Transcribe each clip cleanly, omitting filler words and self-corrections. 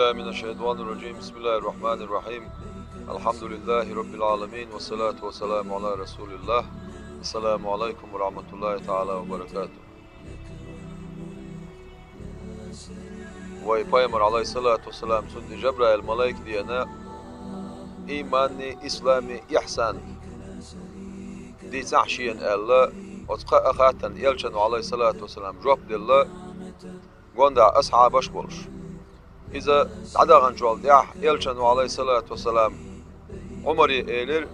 بالله من الشيطان الرجيم. بسم الله الرحمن الرحيم. الحمد لله رب العالمين والصلاة والسلام على رسول الله. السلام عليكم ورحمة الله تعالى وبركاته. ويبايمر عليه الصلاة والسلام سند جبرائيل ملاك دينا إيماني إسلامي إحسان دي تعشين الله وتقى أخاتن يلشن عليه الصلاة والسلام جواب دي قوندا أصحابش بولش إذا عدغن جوال ديح يلشن عليه الصلاة والسلام عمري إيلر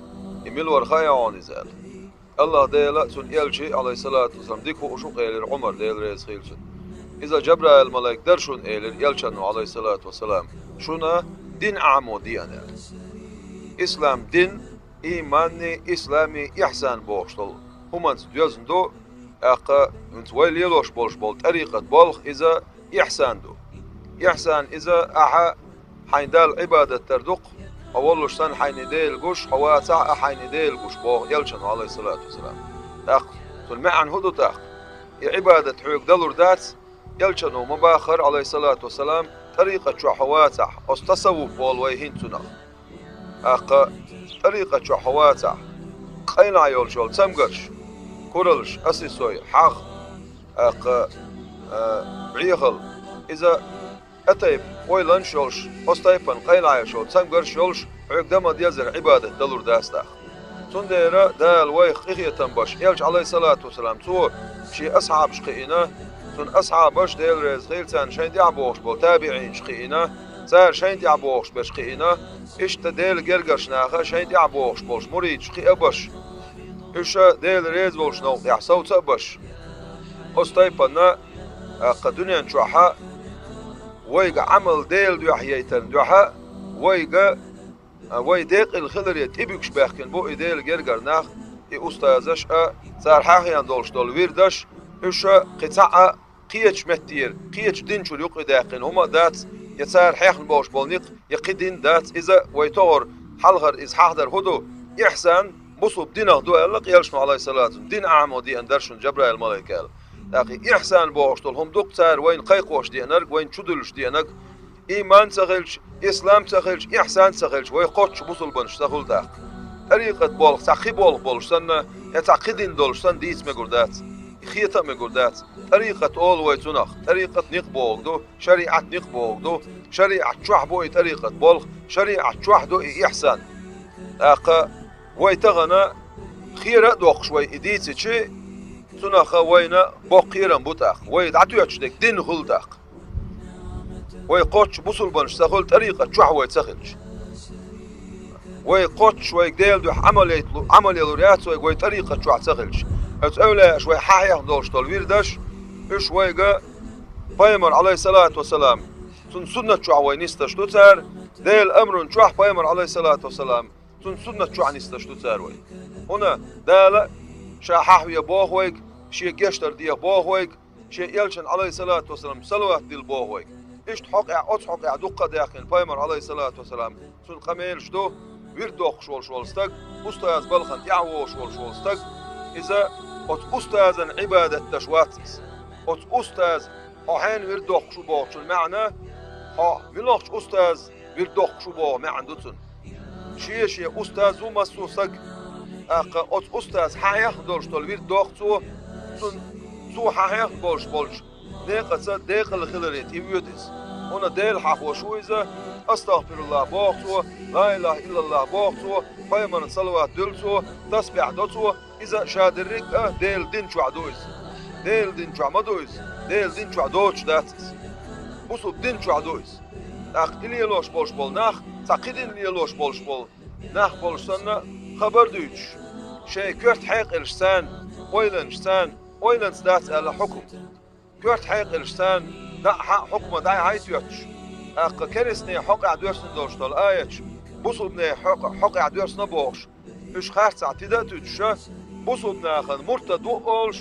إميل ورخايا عوني زال الله ديلا سن يلشي عليه الصلاة والسلام ديكو أشوق إيلر عمر ديل ريز خيلشن إذا جبرائيل الملاك درشون إيلر يلشن عليه الصلاة والسلام شونا دين أعمو ديانا إسلام دين إيماني إسلامي إحسان بوشتل همان ديوزن دو أقا انت ويل يلوش بولش بول طريقة بولخ إذا إحسان دو إحسان إذا أحا حين دال عبادة تردق أولوش سن حين ديل قش حواتع حين ديل قش بوغ يلشن عليه الصلاة والسلام تاق تلمعن هدو تاق عبادة حيوك دلور دات يلشن ومباخر عليه الصلاة والسلام طريقة شو حواتع استصوف بول ويهين تنخ أقا طريقة شو حواتع قينا يولشول تمقرش كورلش أسيسوي حاغ أقا بريخل إذا أتيب ويلان شولش أستيبن قينا يولشول تمقرش يولش عيق دم ديزر عبادة دلور داستاخ تنديرا دال ويخ إخية تنبش يلش عليه الصلاة والسلام تو شي أصحاب شقينا تن أصحابش ديل ريز خيلتان شين ديعبوش بول تابعين شقينا سار شين ديعبوش بشقينا إشتا ديل جرجرش ناخا شين ديعبوش بولش مريد شقي أبش إشا ديل ريز بولش نو يحسو تأبش أستيبنا قدنيا نشوحا ويقا عمل ديل دو يحييتن دوحا ويقا ويديق الخضر تبيكش باخكن بو إديل جرجر ناخ أستاذش سار حاخيان دولش دول ويردش إشا قطعة قيتش متير قيتش دينشو يق داقن هما دات يتسار حيخن بوش بولنيق يقدين دات إذا ويتور حلغر إز حاضر هدو إحسان بصوب دينه دو ألق يلشم عليه الصلاة دين أعمو دي أندرشن جبرائيل الملائكة لكن إحسان بوش دول هم دكتار وين قيقوش دي أنرق وين شدلش دي أنرق إيمان تغلش إسلام تغلش إحسان تغلش ويقوتش بصل بنش تغل داق طريقة بولق تعقي بولق بولش سنة يتعقدين دولش سن ديس مقردات خيطة مقردات طريقة أول ويتنخ طريقة نقبوغ دو شريعة نقبوغ دو شريعة شوح بوي طريقة بولغ شريعة شوح دو إحسان أقا ويتغنى خيرة دوق شوي إديتي شي تنخ وينا بوقيرا بوتاق ويدعتو يتشدك دين غلداق ويقوتش بصل بنش تغل طريقة شوح ويتسخلش ويقوتش ويقديل دو عمل يلوريات وي طريقة شوح تسخلش أتأولى شوي حايح دولش دول ويردش شوي بايمر عليه الصلاة والسلام تن سنة شوح وينيستش تتر ديل أمر شوح بايمر عليه الصلاة والسلام تن سنة شوح نيستش تتر وي هنا دالة شاحح ويا بوغويك شي جشتر دي بوغويك شي يلشن عليه الصلاة والسلام صلوات دي البوغويك إيش تحقع أتحقع دقة داخل بايمر عليه الصلاة والسلام تن قميل شدو ويردوخ شول ستك أستاذ بلخن يعوو شول ستك إذا أستاذا عبادة تشواتس أستاذ أحين ويردوخ شو بوغ شو المعنى ويلوخش أستاذ ويردوخ شو بوغ ما عندتن شي أستاذ ومسوسك أقا أستاذ حيخ دولش دول ويردوخ تو حيخ بولش ديقة ديق الخلريت يويدس هنا ديل حق وشو إذا أستغفر الله بوغتو لا إله إلا الله بوغتو بايمن صلوات دلتو تسبيح دوتو إذا شادرك ديل دين شو عدويز ديل دين شو عمدويز ديل دين شو عدوش داتس بصوب دين شو عدويز أخ إلي يلوش بولش بول ناخ تقيدين إلي يلوش بولش بول ناخ بولش سنة خبر دويتش شي كورت حيق إلشتان ويلن سدات على حكم كورت حيق إلشتان لا حكمه داي هايت يوتش أق كرسني حق دورسن دولش دول آيتش بصوبني حق دورسن بوغش إش خارت عتيدة تتش بصوبني أخن مرتد وقلش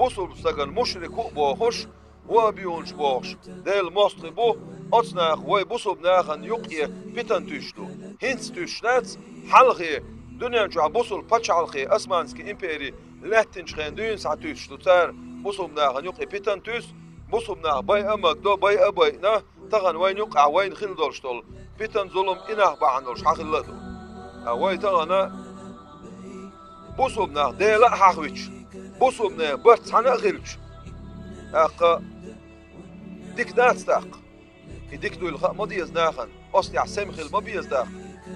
بصوب سجن مشرك بوغش وبيونش بوغش ديل مصري بو أتصناخ وي بصوبني أخن يقية بيتن تشتو هنس تشنات حلقي دنيا جو بصول باتش حلقي أسمانسكي إمبيري لاتنش خين دون ساعتوش تار بصوبني أخن يقية بيتن تش بصوبنا باي أمك دو باي أباي نا تغن وين يقع وين خل دولشتول بيتن ظلم إنه بعن دولش حخلته وين تغن بوسوبنا ديلا حخويتش بوسوبنا برت حنا غيرش ديك ناتستاق يديك دو الخاء ما ديز ناخن أصلي عسام خل ما بيز داق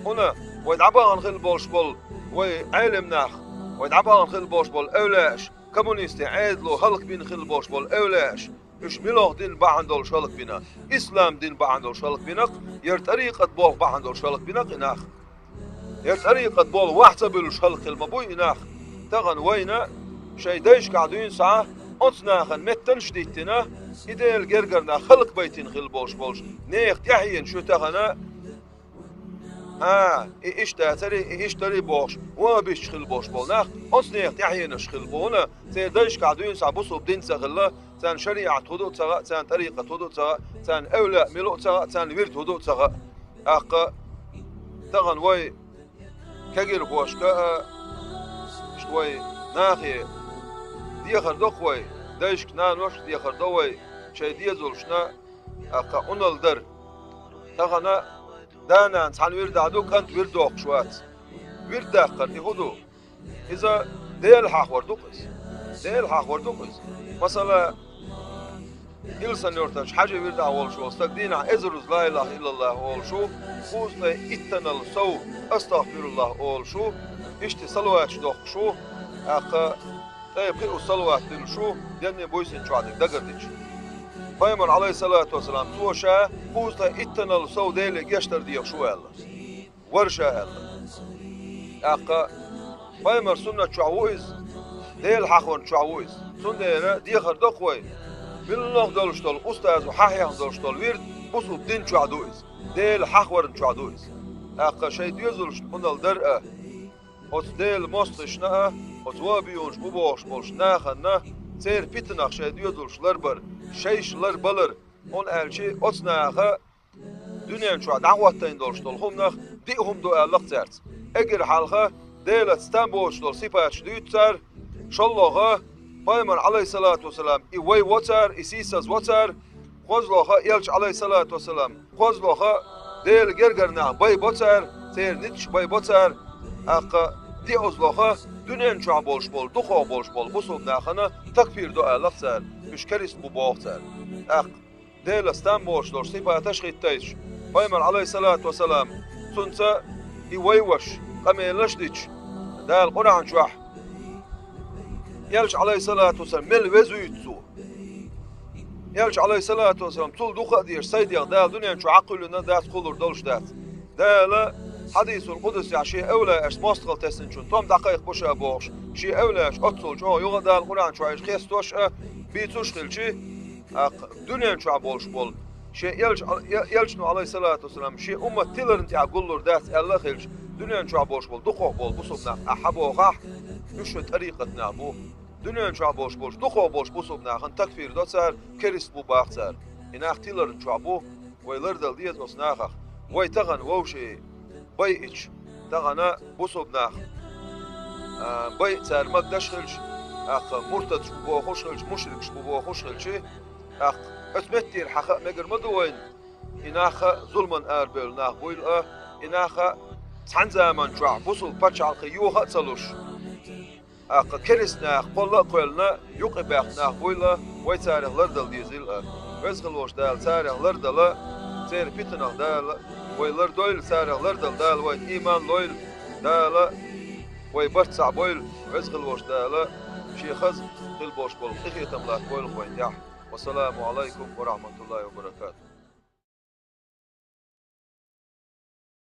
هنا وين عبان خل بولش بول وين علم ناخ وين عبان خل بولش بول أولاش كومونيستي عادلو هلق بين خل بولش بول أولاش إيش ملوه دين بعندول شلق بنا إسلام دين بعندول شلق بناق ير طريقة بول بعندول شلق بناق إناخ ير طريقة بول واحدة بالشلق المبوي إناخ تغن وينا شي دايش قاعدين ساعة أنتناخن متن شديتنا إذا الجرجرنا خلق بيتين خل بولش بولش نيخ يحين شو تغنا إيش تري بوش وما بيش خل بوش بول ناخ أنتنيخ يحين خل بونا زي دايش قاعدين ساعة بوصل بدين سغلا تان شريعة هدوء تغا تان طريقة هدوء تغا تان أولى ملوء تغا تان ورد هدوء تغا تغن وي كجير بوش شوي ناخي دي خردوق وي دايش كنان وش دي خردوي شي دي زولشنا أونال در تغنا دانا تان ورد عدو كانت وردوق شوات ورد داقر يهدو إذا ديل حاخ وردوقس مثلا إلسان يورتاش حاجة ورد أول شو استقدينا إزرز لا إله إلا الله أول شو خوزنا إتنا الصو أستغفر الله أول شو إشتي صلوات شدوخ شو طيب خير الصلوات دل شو يعني بويسين شو عندك دقردش فايمر عليه الصلاة والسلام توشا خوزنا إتنا الصو ديلي جشتر ديخ شو يلا ورشا يلا فايمر سنة شعويز ديل حخون شعويز سنة دي خردق وي بالله دولشتول أستاذ وحاحيا دولشتول ويرد بوصل بدين شعدويز ديل حخورن شعدويز شي ديزولش بندل درقة أوت ديل مستشنا أوت وابيونش بوبوش بولش ناخنا سير بيتناخ شي ديزولش لربر شيش لربلر on elçi otsnaha dünyanın şu dağvattan doluştol humnaq dihum do Allah zert eger halqa devlet İstanbul'da sipayet dütser şallaha Peygamber aleyhissalatu vesselam i way water isisas water qozloha elç aleyhissalatu vesselam qozloha del gergerna bay water ser nit bay water aqa di ozloha dünyanın şu bolş bol duqa bolş bol bu sobnaxana takfir do Allah zert müşkeris bu boğzer aq ديل استنبوش دور سيبا تشخي التايش بايمر عليه الصلاة والسلام سنسا يويوش قام يلشدش دا القرآن شوح يلش عليه الصلاة والسلام مل وزو يتسو يلش عليه الصلاة والسلام طول دوخة دير سيديق دا الدنيا شو عقلنا دا تقولر دولش دات دا لا حديث القدس يعني شيء أولى اش مستقل تسنشون توم دقائق بوشا بوش شيء أولى اش أتصل جو يوغا دا القرآن شو عيش خيستوش بيتوش خلشي دنيا شو عبولش بول شيء يلشنو عليه الصلاة والسلام شيء أمة تيلرنت يقولر دات الله خلش دنيا شو عبولش بول دخو بول بصوبنا أحبو غاح مش طريقتنا بو دنيا شو عبولش بول دخو بولش بصوبنا خن تكفير دوتسر كريس بو باختسر إناخ تيلرنت شو عبو ويلردل ديت وصناخ ويتغن ووشي بيئش تغنا بصوبنا بيئ سار مقدش خلش مرتد شو بو خوش خلش مشرك شو بو خوش خلش اتمتير حقا مجر مدوين إناخ ظلمن أربل ناخ بويل إناخ تحن زمان شوع بوصل باتش على يوها تصلوش كريس ناخ قلا قلنا يقبح ناخ بويل ويتاريخ لردل ديزيل ويزغلوش دال تاريخ لردل سير بيتناخ دال ويلر دويل تاريخ لردل دال وين إيمان لويل دال ويبرتسع بويل ويزغلوش دال شي خز خل بوش بول خيتم لا بويل خوين يح والسلام عليكم ورحمة الله وبركاته.